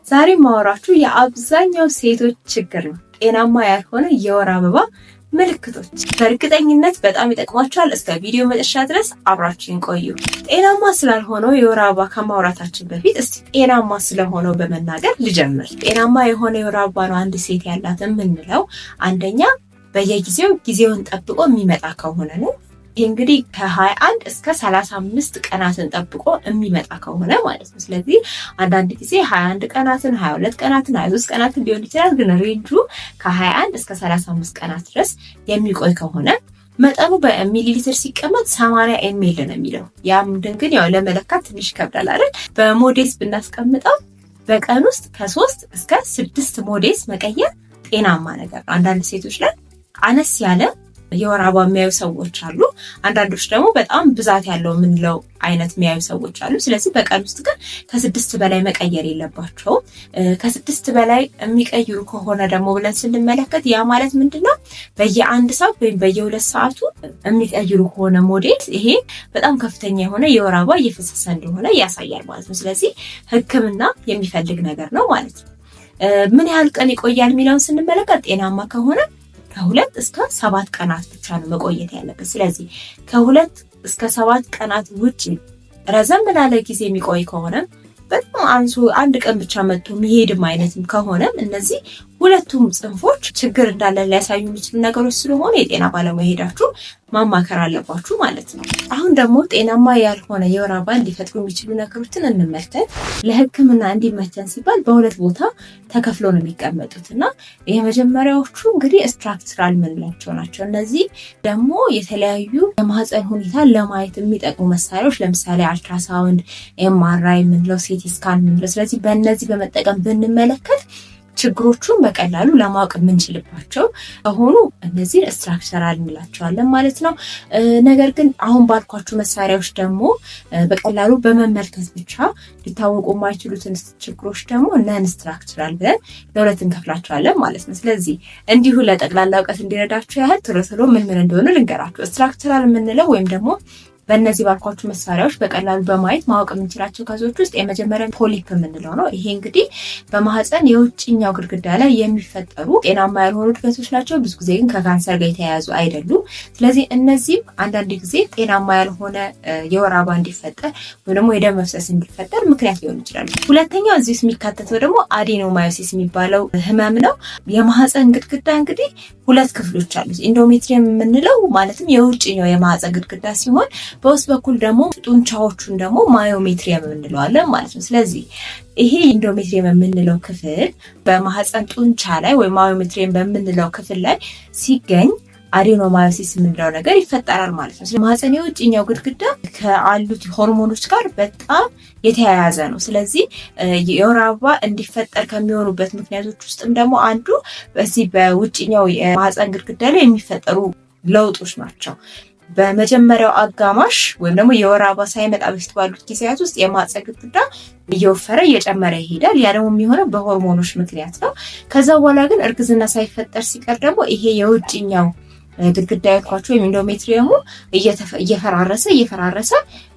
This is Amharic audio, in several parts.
ዛሬ ማወራችሁ የአብዛኛው ሴቶች ችግር ነው፣ ጤናማ ያልሆነ የወር አበባ ምልክቶች። በእርግጠኝነት በጣም ይጠቅማችኋል። እስከ ቪዲዮ መጨረሻ ድረስ አብራችሁን ቆዩ። ጤናማ ስላልሆነው የወር አበባ ከማውራታችን በፊት እስቲ ጤናማ ስለሆነው በመናገር ልጀምር። ጤናማ የሆነ የወር አበባ ነው አንድ ሴት ያላት የምንለው አንደኛ በየጊዜው ጊዜውን ጠብቆ የሚመጣ ከሆነ ነው። ይሄ እንግዲህ ከ21 እስከ 35 ቀናትን ጠብቆ የሚመጣ ከሆነ ማለት ነው። ስለዚህ አንዳንድ ጊዜ 21 ቀናትን፣ 22 ቀናትን፣ 23 ቀናትን ሊሆን ይችላል። ግን ሬንጁ ከ21 እስከ 35 ቀናት ድረስ የሚቆይ ከሆነ መጠኑ በሚሊ ሊትር ሲቀመጥ 80 ኤምኤል ነው የሚለው። ያም ግን ያው ለመለካት ትንሽ ይከብዳል አይደል? በሞዴስ ብናስቀምጠው በቀን ውስጥ ከ3 እስከ 6 ሞዴስ መቀየር ጤናማ ነገር ነው። አንዳንድ ሴቶች ላይ አነስ ያለ የወር አበባ የሚያዩ ሰዎች አሉ። አንዳንዶች ደግሞ በጣም ብዛት ያለው የምንለው አይነት የሚያዩ ሰዎች አሉ። ስለዚህ በቀን ውስጥ ግን ከ6 በላይ መቀየር የለባቸውም። ከ6 በላይ የሚቀይሩ ከሆነ ደግሞ ብለን ስንመለከት ያ ማለት ምንድነው? በየ1 ሰዓት ወይም በየ2 ሰዓቱ የሚቀይሩ ከሆነ ሞዴል ይሄ በጣም ከፍተኛ የሆነ የወር አበባ እየፈሰሰ እንደሆነ ያሳያል ማለት ነው። ስለዚህ ሕክምና የሚፈልግ ነገር ነው ማለት ነው። ምን ያህል ቀን ይቆያል የሚለውን ስንመለከት ጤናማ ከሆነ ከ2 እስከ 7 ቀናት ብቻ ነው መቆየት ያለበት። ስለዚህ ከ2 እስከ 7 ቀናት ውጪ ረዘም ላለ ጊዜ የሚቆይ ከሆነ በጣም አንሱ አንድ ቀን ብቻ መጥቶ የሚሄድም አይነትም ከሆነ እነዚህ ሁለቱም ጽንፎች ችግር እንዳለ ሊያሳዩ የሚችሉ ነገሮች ስለሆነ የጤና ባለሙያ ሄዳችሁ ማማከር አለባችሁ ማለት ነው። አሁን ደግሞ ጤናማ ያልሆነ የወር አበባ እንዲፈጥሩ የሚችሉ ነገሮችን እንመልከት። ለሕክምና እንዲመቸን ሲባል በሁለት ቦታ ተከፍሎ ነው የሚቀመጡት እና የመጀመሪያዎቹ እንግዲህ ስትራክቸራል የምንላቸው ናቸው። እነዚህ ደግሞ የተለያዩ የማህፀን ሁኔታን ለማየት የሚጠቅሙ መሳሪያዎች ለምሳሌ አልትራሳውንድ፣ ኤምአርአይ የምንለው፣ ሲቲ ስካን የምንለው። ስለዚህ በእነዚህ በመጠቀም ብንመለከት ችግሮቹን በቀላሉ ለማወቅ የምንችልባቸው ከሆኑ እነዚህ ስትራክቸራል እንላቸዋለን ማለት ነው። ነገር ግን አሁን ባልኳችሁ መሳሪያዎች ደግሞ በቀላሉ በመመልከት ብቻ ሊታወቁ የማይችሉትን ችግሮች ደግሞ ነን ስትራክቸራል ብለን ለሁለት እንከፍላቸዋለን ማለት ነው። ስለዚህ እንዲሁ ለጠቅላላ እውቀት እንዲረዳችሁ ያህል ቶሎ ቶሎ ምን እንደሆነ ልንገራችሁ። ስትራክቸራል የምንለው ወይም ደግሞ በእነዚህ ባልኳችሁ መሳሪያዎች በቀላሉ በማየት ማወቅ የምንችላቸው ከዚዎች ውስጥ የመጀመሪያ ፖሊፕ የምንለው ነው። ይሄ እንግዲህ በማህፀን የውጭኛው ግድግዳ ላይ የሚፈጠሩ ጤናማ ያልሆኑ እድገቶች ናቸው። ብዙ ጊዜ ግን ከካንሰር ጋር የተያያዙ አይደሉም። ስለዚህ እነዚህም አንዳንድ ጊዜ ጤናማ ያልሆነ የወር አበባ እንዲፈጠር ወይም ደግሞ የደም መፍሰስ እንዲፈጠር ምክንያት ሊሆኑ ይችላሉ። ሁለተኛው እዚህ ውስጥ የሚካተተው ደግሞ አዴኖማዮሲስ የሚባለው ህመም ነው። የማህፀን ግድግዳ እንግዲህ ሁለት ክፍሎች አሉት። ኢንዶሜትሪየም የምንለው ማለትም የውጭኛው የማህፀን ግድግዳ ሲሆን በውስጥ በኩል ደግሞ ጡንቻዎቹን ደግሞ ማዮሜትሪየም እንለዋለን ማለት ነው። ስለዚህ ይሄ ኢንዶሜትሪየም የምንለው ክፍል በማህፀን ጡንቻ ላይ ወይ ማዮሜትሪየም በምንለው ክፍል ላይ ሲገኝ አዴኖማዮሲስ የምንለው ነገር ይፈጠራል ማለት ነው። ማህፀን የውጭኛው ግድግዳ ከአሉት ሆርሞኖች ጋር በጣም የተያያዘ ነው። ስለዚህ የወር አበባ እንዲፈጠር ከሚሆኑበት ምክንያቶች ውስጥም ደግሞ አንዱ በዚህ በውጭኛው የማህፀን ግድግዳ ላይ የሚፈጠሩ ለውጦች ናቸው። በመጀመሪያው አጋማሽ ወይም ደግሞ የወር አበባ ሳይመጣ በፊት ባሉት ጊዜያት ውስጥ የማህፀን ግድግዳ እየወፈረ እየጨመረ ይሄዳል። ያ ደግሞ የሚሆነው በሆርሞኖች ምክንያት ነው። ከዛ በኋላ ግን እርግዝና ሳይፈጠር ሲቀር ደግሞ ይሄ የውጭኛው ግድግዳ ያልኳቸው ወይም ኢንዶሜትሪየሙ እየፈራረሰ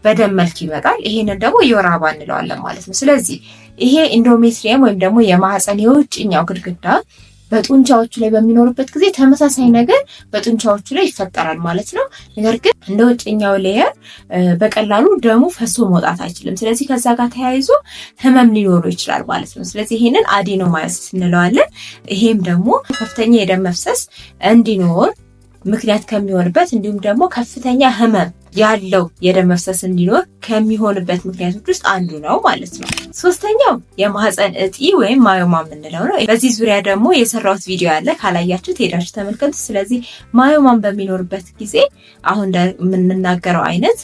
በደም መልክ ይመጣል። ይሄንን ደግሞ የወር አበባ እንለዋለን ማለት ነው። ስለዚህ ይሄ ኢንዶሜትሪየም ወይም ደግሞ የማህፀን የውጭኛው ግድግዳ በጡንቻዎቹ ላይ በሚኖርበት ጊዜ ተመሳሳይ ነገር በጡንቻዎቹ ላይ ይፈጠራል ማለት ነው። ነገር ግን እንደ ውጭኛው ሌየር በቀላሉ ደሙ ፈሶ መውጣት አይችልም። ስለዚህ ከዛ ጋር ተያይዞ ህመም ሊኖረው ይችላል ማለት ነው። ስለዚህ ይሄንን አዴኖማዮሲስ እንለዋለን። ይሄም ደግሞ ከፍተኛ የደም መፍሰስ እንዲኖር ምክንያት ከሚሆንበት እንዲሁም ደግሞ ከፍተኛ ህመም ያለው የደም መፍሰስ እንዲኖር ከሚሆንበት ምክንያቶች ውስጥ አንዱ ነው ማለት ነው። ሶስተኛው የማህፀን እጢ ወይም ማዮማ የምንለው ነው። በዚህ ዙሪያ ደግሞ የሰራሁት ቪዲዮ አለ፣ ካላያችሁት ሄዳችሁ ተመልከቱ። ስለዚህ ማዮማን በሚኖርበት ጊዜ አሁን የምንናገረው አይነት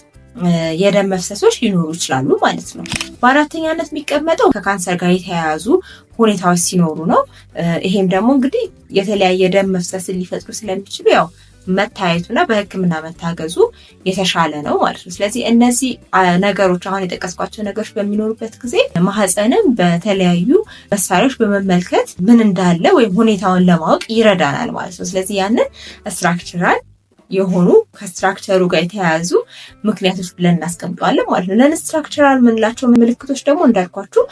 የደም መፍሰሶች ሊኖሩ ይችላሉ ማለት ነው። በአራተኛነት የሚቀመጠው ከካንሰር ጋር የተያያዙ ሁኔታዎች ሲኖሩ ነው። ይሄም ደግሞ እንግዲህ የተለያየ ደም መፍሰስን ሊፈጥሩ ስለሚችሉ ያው መታየቱና በሕክምና መታገዙ የተሻለ ነው ማለት ነው። ስለዚህ እነዚህ ነገሮች አሁን የጠቀስኳቸው ነገሮች በሚኖሩበት ጊዜ ማህፀንን በተለያዩ መሳሪያዎች በመመልከት ምን እንዳለ ወይም ሁኔታውን ለማወቅ ይረዳናል ማለት ነው። ስለዚህ ያንን ስትራክቸራል የሆኑ ከስትራክቸሩ ጋር የተያያዙ ምክንያቶች ብለን እናስቀምጠዋለን ማለት ነው። ነን ስትራክቸራል የምንላቸው ምልክቶች ደግሞ እንዳልኳችሁ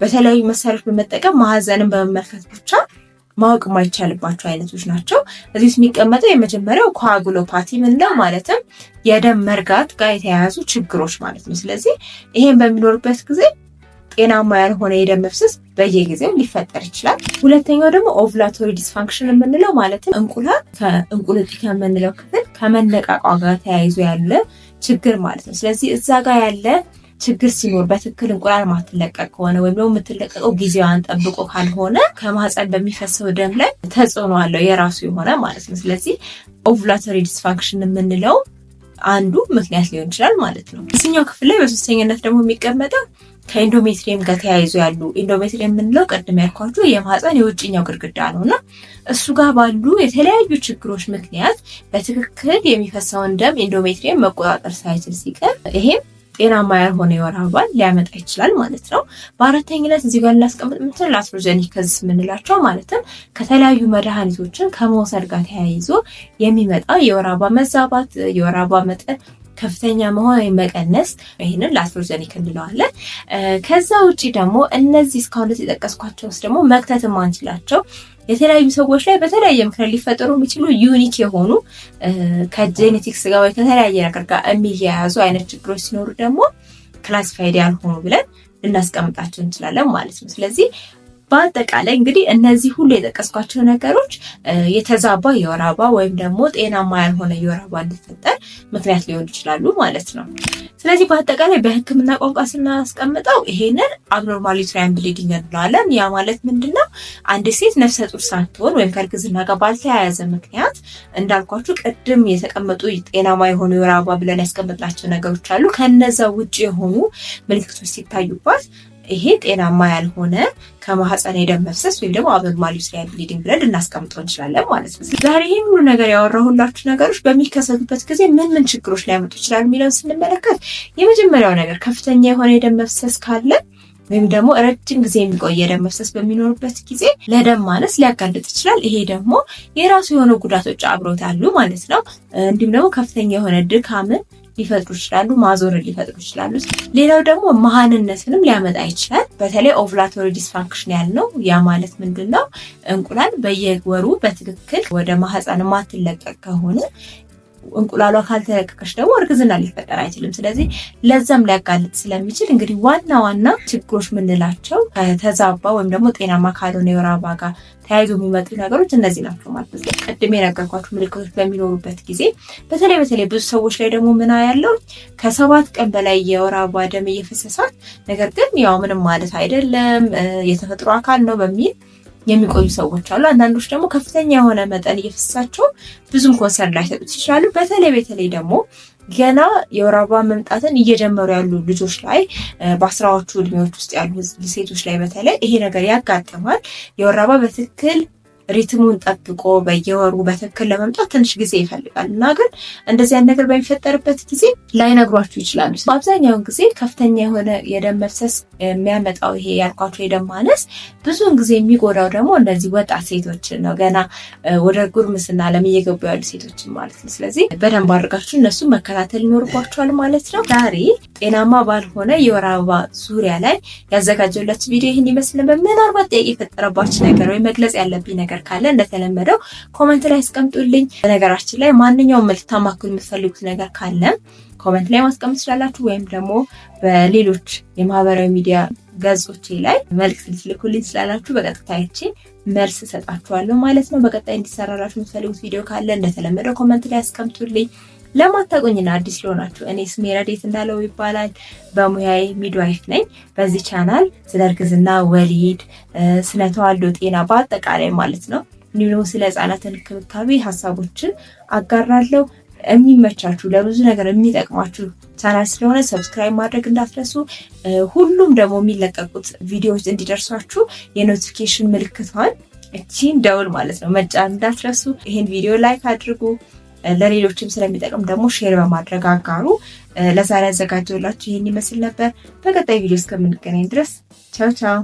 በተለያዩ መሳሪያዎች በመጠቀም ማህፀንን በመመልከት ብቻ ማወቅ የማይቻልባቸው አይነቶች ናቸው። እዚህ ውስጥ የሚቀመጠው የመጀመሪያው ኮአጉሎፓቲ ምንለው ማለትም የደም መርጋት ጋር የተያያዙ ችግሮች ማለት ነው። ስለዚህ ይሄን በሚኖርበት ጊዜ ጤናማ ያልሆነ የደም መፍሰስ በየጊዜው ሊፈጠር ይችላል። ሁለተኛው ደግሞ ኦቭላቶሪ ዲስፋንክሽን የምንለው ማለትም እንቁላል ከእንቁልጢ ከምንለው ክፍል ከመነቃቋ ጋር ተያይዞ ያለ ችግር ማለት ነው። ስለዚህ እዛ ጋር ያለ ችግር ሲኖር በትክክል እንቁላል ማትለቀቅ ከሆነ ወይም ደግሞ የምትለቀቀው ጊዜዋን ጠብቆ ካልሆነ ከማህፀን በሚፈሰው ደም ላይ ተጽዕኖ አለው የራሱ የሆነ ማለት ነው። ስለዚህ ኦቭላቶሪ ዲስፋንክሽን የምንለው አንዱ ምክንያት ሊሆን ይችላል ማለት ነው። እዚህኛው ክፍል ላይ በሶስተኛነት ደግሞ የሚቀመጠው ከኢንዶሜትሪየም ጋር ተያይዞ ያሉ ኢንዶሜትሪየም የምንለው ቅድም ያልኳችሁ የማህፀን የውጭኛው ግድግዳ ነውና እሱ ጋር ባሉ የተለያዩ ችግሮች ምክንያት በትክክል የሚፈሰውን ደም ኢንዶሜትሪየም መቆጣጠር ሳይችል ሲቀር ይሄም ጤናማ ያልሆነ የወር አበባን ሊያመጣ ይችላል ማለት ነው። በአራተኝነት እዚህ ጋር እናስቀምጥ የምንችል ላትሮጀኒከስ የምንላቸው ማለትም ከተለያዩ መድኃኒቶችን ከመውሰድ ጋር ተያይዞ የሚመጣ የወር አበባ መዛባት፣ የወር አበባ መጠን ከፍተኛ መሆን ወይም መቀነስ፣ ይህንን ላትሮጀኒክ እንለዋለን። ከዛ ውጪ ደግሞ እነዚህ እስካሁን የጠቀስኳቸው ውስጥ ደግሞ መክተት የማንችላቸው የተለያዩ ሰዎች ላይ በተለያየ ምክንያት ሊፈጠሩ የሚችሉ ዩኒክ የሆኑ ከጄኔቲክስ ጋር ወይ ከተለያየ ነገር ጋር የሚያያዙ አይነት ችግሮች ሲኖሩ ደግሞ ክላሲፋይድ ያልሆኑ ብለን ልናስቀምጣቸው እንችላለን ማለት ነው። ስለዚህ በአጠቃላይ እንግዲህ እነዚህ ሁሉ የጠቀስኳቸው ነገሮች የተዛባ የወር አበባ ወይም ደግሞ ጤናማ ያልሆነ የወር አበባ እንዲፈጠር ምክንያት ሊሆኑ ይችላሉ ማለት ነው። ስለዚህ በአጠቃላይ በሕክምና ቋንቋ ስናስቀምጠው ይሄንን አብኖርማል ዩትራይን ብሊዲንግ እንለዋለን። ያ ማለት ምንድነው? አንድ ሴት ነፍሰ ጡር ሳትሆን ወይም ከእርግዝና ጋር ባልተያያዘ ምክንያት እንዳልኳችሁ ቅድም የተቀመጡ ጤናማ የሆኑ የወር አበባ ብለን ያስቀመጥናቸው ነገሮች አሉ። ከነዛ ውጭ የሆኑ ምልክቶች ሲታዩባት ይሄ ጤናማ ያልሆነ ከማህፀን የደም መፍሰስ ወይም ደግሞ አብኖርማል ዩትራይን ብሊዲንግ ብለን ልናስቀምጠው እንችላለን ማለት ነው። ዛሬ ይህን ሁሉ ነገር ያወራሁላችሁ ነገሮች በሚከሰቱበት ጊዜ ምን ምን ችግሮች ሊያመጡ ይችላሉ የሚለውን ስንመለከት የመጀመሪያው ነገር ከፍተኛ የሆነ የደም መፍሰስ ካለ ወይም ደግሞ ረጅም ጊዜ የሚቆይ የደም መፍሰስ በሚኖርበት ጊዜ ለደም ማነስ ሊያጋልጥ ይችላል። ይሄ ደግሞ የራሱ የሆኑ ጉዳቶች አብሮት አሉ ማለት ነው። እንዲሁም ደግሞ ከፍተኛ የሆነ ድካምን ሊፈጥሩ ይችላሉ፣ ማዞርን ሊፈጥሩ ይችላሉ። ሌላው ደግሞ መሃንነትንም ሊያመጣ ይችላል። በተለይ ኦቭላቶሪ ዲስፋንክሽን ያልነው ያ ማለት ምንድነው? እንቁላል በየወሩ በትክክል ወደ ማህፀን ማትለቀቅ ከሆነ እንቁላሏ ካልተለቀቀች ደግሞ እርግዝና ሊፈጠር አይችልም። ስለዚህ ለዛም ሊያጋልጥ ስለሚችል እንግዲህ ዋና ዋና ችግሮች ምንላቸው ከተዛባ ወይም ደግሞ ጤናማ ካልሆነ የወር አበባ ጋር ተያይዞ የሚመጡ ነገሮች እነዚህ ናቸው ማለት ነው። ቅድም የነገርኳችሁ ምልክቶች በሚኖሩበት ጊዜ በተለይ ብዙ ሰዎች ላይ ደግሞ ምና ያለው ከ7 ቀን በላይ የወር አበባ ደም እየፈሰሳት ነገር ግን ያው ምንም ማለት አይደለም የተፈጥሮ አካል ነው በሚል የሚቆዩ ሰዎች አሉ። አንዳንዶች ደግሞ ከፍተኛ የሆነ መጠን እየፈሰሳቸው ብዙም ኮንሰርን ላይሰጡት ይችላሉ። በተለይ ደግሞ ገና የወር አበባ መምጣትን እየጀመሩ ያሉ ልጆች ላይ በአስራዎቹ እድሜዎች ውስጥ ያሉ ሴቶች ላይ በተለይ ይሄ ነገር ያጋጥማል። የወር አበባ በትክክል ሪትሙን ጠብቆ በየወሩ በትክክል ለመምጣት ትንሽ ጊዜ ይፈልጋል እና ግን እንደዚህ አይነት ነገር በሚፈጠርበት ጊዜ ላይነግሯችሁ ይችላሉ። በአብዛኛውን ጊዜ ከፍተኛ የሆነ የደም መፍሰስ የሚያመጣው ይሄ ያልኳቸው የደም ማነስ ብዙውን ጊዜ የሚጎዳው ደግሞ እንደዚህ ወጣት ሴቶችን ነው፣ ገና ወደ ጉርምስና እየገቡ ያሉ ሴቶችን ማለት ነው። ስለዚህ በደንብ አድርጋችሁ እነሱ መከታተል ይኖርባችኋል ማለት ነው። ዛሬ ጤናማ ባልሆነ የወር አበባ ዙሪያ ላይ ያዘጋጀላችሁ ቪዲዮ ይህን ይመስል ነበር። ምናልባት ጥያቄ የፈጠረባችሁ ነገር ወይ መግለጽ ያለብኝ ነገር ካለ እንደተለመደው ኮሜንት ላይ አስቀምጡልኝ። በነገራችን ላይ ማንኛውም ልታማክሩ የምትፈልጉት ነገር ካለ ኮሜንት ላይ ማስቀመጥ ትችላላችሁ፣ ወይም ደግሞ በሌሎች የማህበራዊ ሚዲያ ገጾቼ ላይ መልእክት ልትልኩልኝ ትችላላችሁ። በቀጥታ አይቼ መልስ እሰጣችኋለሁ ማለት ነው። በቀጣይ እንዲሰራላችሁ የምትፈልጉት ቪዲዮ ካለ እንደተለመደው ኮሜንት ላይ አስቀምጡልኝ። ለማታውቁኝና አዲስ ለሆናችሁ እኔ ስሜ ረዴት እንዳለው ይባላል። በሙያዬ ሚድዋይፍ ነኝ። በዚህ ቻናል ስለ እርግዝና፣ ወሊድ፣ ስለ ተዋልዶ ጤና በአጠቃላይ ማለት ነው እንዲሁም ደግሞ ስለ ህጻናት እንክብካቤ ሀሳቦችን አጋራለሁ። የሚመቻችሁ ለብዙ ነገር የሚጠቅማችሁ ቻናል ስለሆነ ሰብስክራይብ ማድረግ እንዳትረሱ። ሁሉም ደግሞ የሚለቀቁት ቪዲዮዎች እንዲደርሷችሁ የኖቲፊኬሽን ምልክቷን እቺን ደውል ማለት ነው መጫን እንዳትረሱ። ይሄን ቪዲዮ ላይክ አድርጉ። ለሌሎችም ስለሚጠቅም ደግሞ ሼር በማድረግ አጋሩ። ለዛሬ ያዘጋጀሁላችሁ ይሄን ይመስል ነበር። በቀጣይ ቪዲዮ እስከምንገናኝ ድረስ ቻው ቻው።